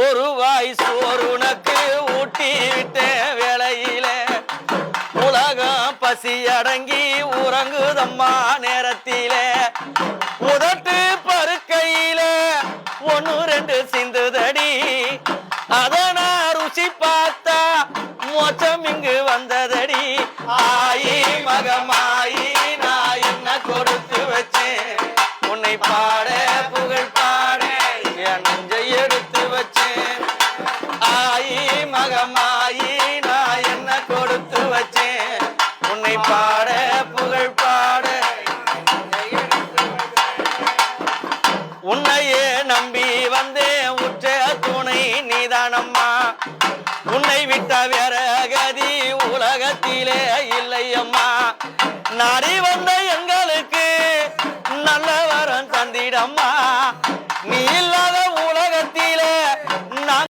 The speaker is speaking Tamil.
ஒரு வாய் சோறு உனக்கு ஊட்டி விட்ட வேளையில உலகம் பசி அடங்கி உறங்குதம்மா நேரத்திலே உதட்டு பருக்கையில ஒன்னு ரெண்டு சிந்துதடி அதனா ருசி பார்த்தா மோச்சம் இங்கு வந்ததடி ஆயி மகமாயி நான் என்ன கொடுத்து வச்சேன் உன்னை பாட புகழ் பாட என் நெஞ்சை எடுத்து வச்சேன் ஆயி மகமாயி நான் என்ன கொடுத்து வச்சேன் உன்னை பாட புகழ் பாட உன்னையே நம்பி வந்தேன் உற்ற துணை நீதானம்மா உன்னை விட்ட வேற கதி உலகத்திலே இல்லையம்மா நாடி வந்த எங்களுக்கு நல்ல வரம் தந்திடம்மா நீ இல்லாத